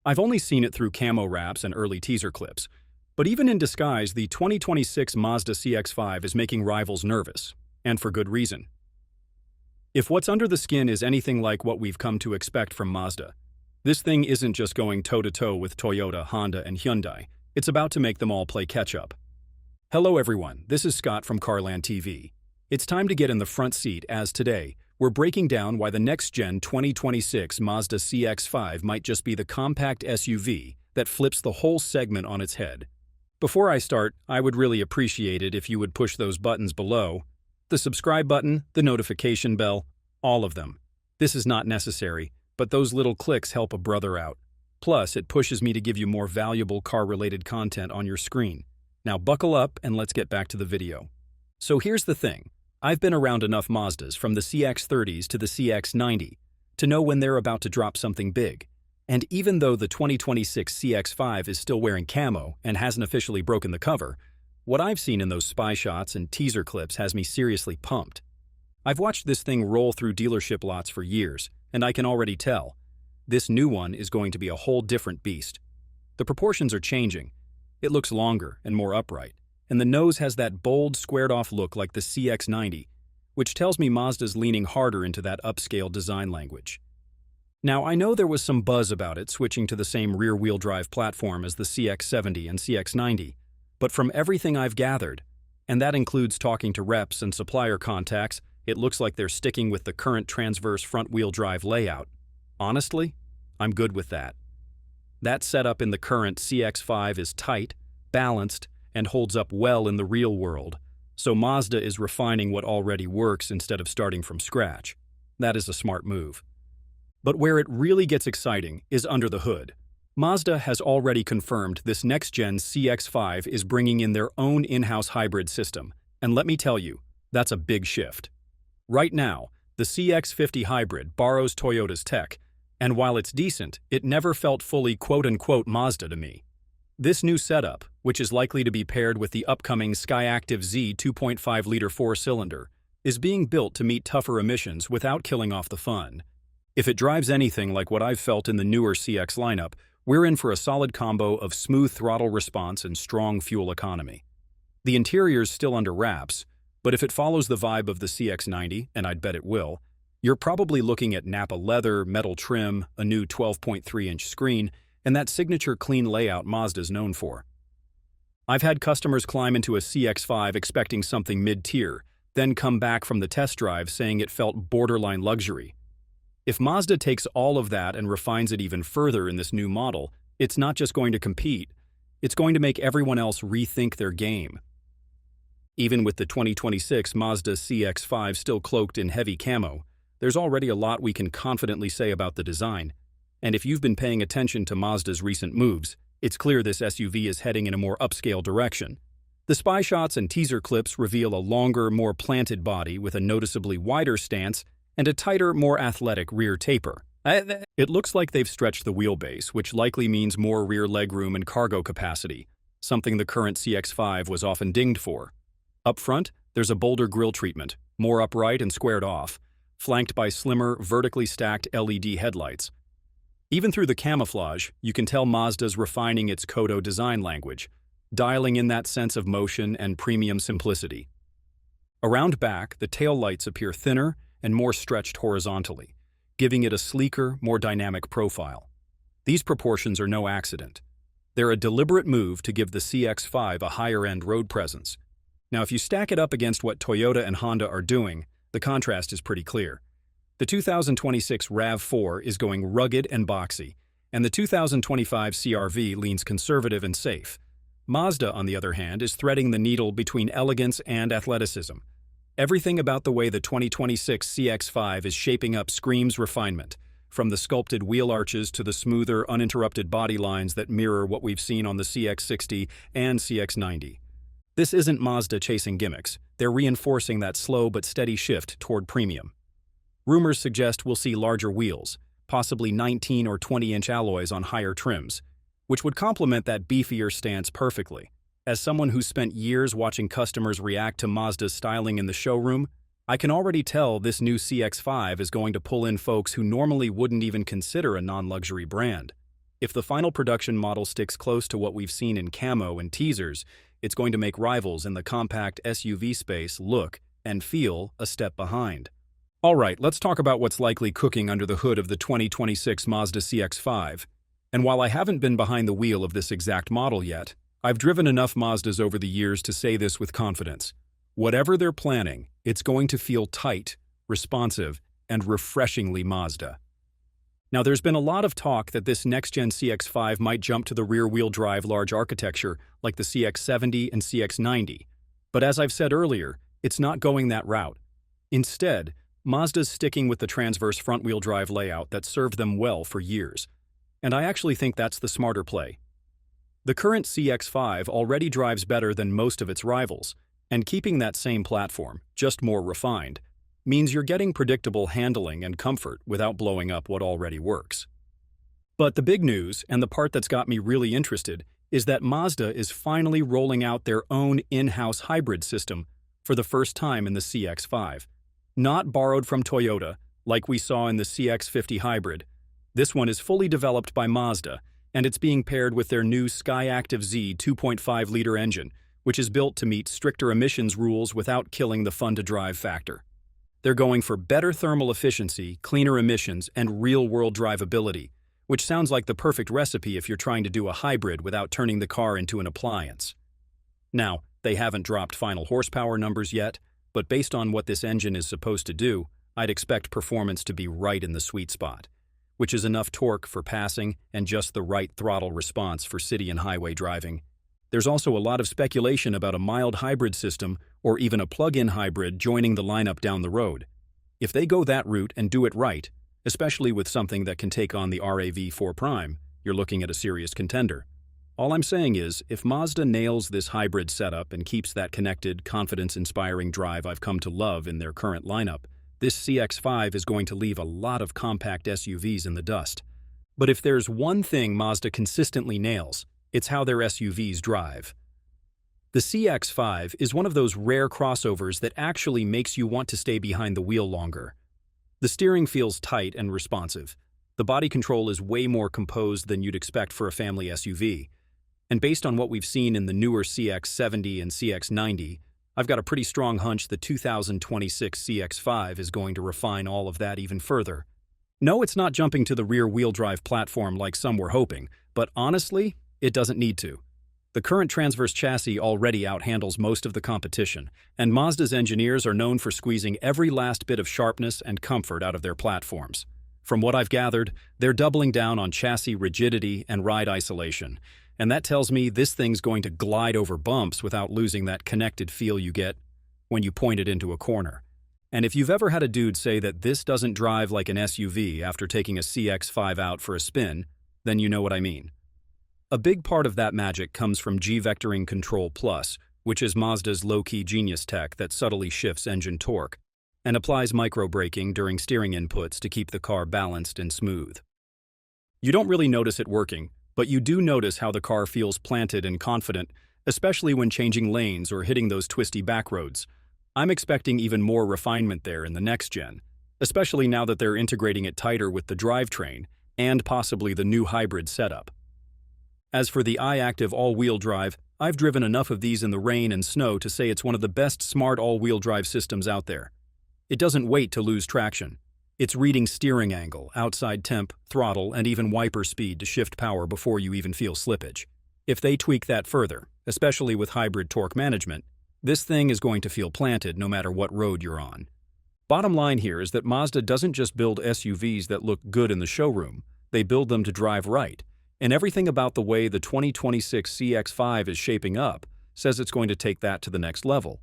I've only seen it through camo wraps and early teaser clips, but even in disguise, the 2026 Mazda CX-5 is making rivals nervous, and for good reason. If what's under the skin is anything like what we've come to expect from Mazda, this thing isn't just going toe-to-toe with Toyota, Honda, and Hyundai. It's about to make them all play catch-up. Hello everyone, this is Scott from Carland TV. It's time to get in the front seat as today, we're breaking down why the next-gen 2026 Mazda CX-5 might just be the compact SUV that flips the whole segment on its head. Before I start, I would really appreciate it if you would push those buttons below. The subscribe button, the notification bell, all of them. This is not necessary, but those little clicks help a brother out. Plus, it pushes me to give you more valuable car-related content on your screen. Now buckle up and let's get back to the video. So here's the thing. I've been around enough Mazdas from the CX-30s to the CX-90 to know when they're about to drop something big. And even though the 2026 CX-5 is still wearing camo and hasn't officially broken the cover, what I've seen in those spy shots and teaser clips has me seriously pumped. I've watched this thing roll through dealership lots for years, and I can already tell. This new one is going to be a whole different beast. The proportions are changing. It looks longer and more upright, and the nose has that bold, squared-off look like the CX-90, which tells me Mazda's leaning harder into that upscale design language. Now, I know there was some buzz about it switching to the same rear-wheel drive platform as the CX-70 and CX-90, but from everything I've gathered, and that includes talking to reps and supplier contacts, it looks like they're sticking with the current transverse front-wheel drive layout. Honestly, I'm good with that. That setup in the current CX-5 is tight, balanced, and holds up well in the real world, so Mazda is refining what already works instead of starting from scratch. That is a smart move. But where it really gets exciting is under the hood. Mazda has already confirmed this next-gen CX-5 is bringing in their own in-house hybrid system, and let me tell you, that's a big shift. Right now, the CX-50 hybrid borrows Toyota's tech, and while it's decent, it never felt fully quote-unquote Mazda to me. This new setup, which is likely to be paired with the upcoming Skyactiv Z 2.5-liter four-cylinder, is being built to meet tougher emissions without killing off the fun. If it drives anything like what I've felt in the newer CX lineup, we're in for a solid combo of smooth throttle response and strong fuel economy. The interior's still under wraps, but if it follows the vibe of the CX-90, and I'd bet it will, you're probably looking at Nappa leather, metal trim, a new 12.3-inch screen, and that signature clean layout Mazda's known for. I've had customers climb into a CX-5 expecting something mid-tier, then come back from the test drive saying it felt borderline luxury. If Mazda takes all of that and refines it even further in this new model, it's not just going to compete, it's going to make everyone else rethink their game. Even with the 2026 Mazda CX-5 still cloaked in heavy camo, there's already a lot we can confidently say about the design. And if you've been paying attention to Mazda's recent moves, it's clear this SUV is heading in a more upscale direction. The spy shots and teaser clips reveal a longer, more planted body with a noticeably wider stance and a tighter, more athletic rear taper. It looks like they've stretched the wheelbase, which likely means more rear legroom and cargo capacity, something the current CX-5 was often dinged for. Up front, there's a bolder grille treatment, more upright and squared off, flanked by slimmer, vertically stacked LED headlights. Even through the camouflage, you can tell Mazda's refining its Kodo design language, dialing in that sense of motion and premium simplicity. Around back, the taillights appear thinner and more stretched horizontally, giving it a sleeker, more dynamic profile. These proportions are no accident. They're a deliberate move to give the CX-5 a higher-end road presence. Now, if you stack it up against what Toyota and Honda are doing, the contrast is pretty clear. The 2026 RAV4 is going rugged and boxy, and the 2025 CR-V leans conservative and safe. Mazda, on the other hand, is threading the needle between elegance and athleticism. Everything about the way the 2026 CX-5 is shaping up screams refinement, from the sculpted wheel arches to the smoother, uninterrupted body lines that mirror what we've seen on the CX-60 and CX-90. This isn't Mazda chasing gimmicks. They're reinforcing that slow but steady shift toward premium. Rumors suggest we'll see larger wheels, possibly 19 or 20-inch alloys on higher trims, which would complement that beefier stance perfectly. As someone who's spent years watching customers react to Mazda's styling in the showroom, I can already tell this new CX-5 is going to pull in folks who normally wouldn't even consider a non-luxury brand. If the final production model sticks close to what we've seen in camo and teasers, it's going to make rivals in the compact SUV space look and feel a step behind. Alright, let's talk about what's likely cooking under the hood of the 2026 Mazda CX-5. And while I haven't been behind the wheel of this exact model yet, I've driven enough Mazdas over the years to say this with confidence. Whatever they're planning, it's going to feel tight, responsive, and refreshingly Mazda. Now, there's been a lot of talk that this next-gen CX-5 might jump to the rear-wheel drive large architecture like the CX-70 and CX-90. But as I've said earlier, it's not going that route. Instead, Mazda's sticking with the transverse front-wheel drive layout that served them well for years. And I actually think that's the smarter play. The current CX-5 already drives better than most of its rivals, and keeping that same platform, just more refined, means you're getting predictable handling and comfort without blowing up what already works. But the big news, and the part that's got me really interested, is that Mazda is finally rolling out their own in-house hybrid system for the first time in the CX-5. Not borrowed from Toyota, like we saw in the CX-50 hybrid. This one is fully developed by Mazda, and it's being paired with their new Skyactiv Z 2.5-liter engine, which is built to meet stricter emissions rules without killing the fun-to-drive factor. They're going for better thermal efficiency, cleaner emissions, and real-world drivability, which sounds like the perfect recipe if you're trying to do a hybrid without turning the car into an appliance. Now, they haven't dropped final horsepower numbers yet, but based on what this engine is supposed to do, I'd expect performance to be right in the sweet spot, which is enough torque for passing and just the right throttle response for city and highway driving. There's also a lot of speculation about a mild hybrid system or even a plug-in hybrid joining the lineup down the road. If they go that route and do it right, especially with something that can take on the RAV4 Prime, you're looking at a serious contender. All I'm saying is, if Mazda nails this hybrid setup and keeps that connected, confidence-inspiring drive I've come to love in their current lineup, this CX-5 is going to leave a lot of compact SUVs in the dust. But if there's one thing Mazda consistently nails, it's how their SUVs drive. The CX-5 is one of those rare crossovers that actually makes you want to stay behind the wheel longer. The steering feels tight and responsive. The body control is way more composed than you'd expect for a family SUV. And based on what we've seen in the newer CX-70 and CX-90, I've got a pretty strong hunch the 2026 CX-5 is going to refine all of that even further. No, it's not jumping to the rear-wheel drive platform like some were hoping, but honestly, it doesn't need to. The current transverse chassis already outhandles most of the competition, and Mazda's engineers are known for squeezing every last bit of sharpness and comfort out of their platforms. From what I've gathered, they're doubling down on chassis rigidity and ride isolation, and that tells me this thing's going to glide over bumps without losing that connected feel you get when you point it into a corner. And if you've ever had a dude say that this doesn't drive like an SUV after taking a CX-5 out for a spin, then you know what I mean. A big part of that magic comes from G-Vectoring Control Plus, which is Mazda's low-key genius tech that subtly shifts engine torque and applies micro-braking during steering inputs to keep the car balanced and smooth. You don't really notice it working, but you do notice how the car feels planted and confident, especially when changing lanes or hitting those twisty back roads. I'm expecting even more refinement there in the next gen, especially now that they're integrating it tighter with the drivetrain and possibly the new hybrid setup. As for the iActive all-wheel drive, I've driven enough of these in the rain and snow to say it's one of the best smart all-wheel drive systems out there. It doesn't wait to lose traction. It's reading steering angle, outside temp, throttle, and even wiper speed to shift power before you even feel slippage. If they tweak that further, especially with hybrid torque management, this thing is going to feel planted no matter what road you're on. Bottom line here is that Mazda doesn't just build SUVs that look good in the showroom, they build them to drive right. And everything about the way the 2026 CX-5 is shaping up says it's going to take that to the next level.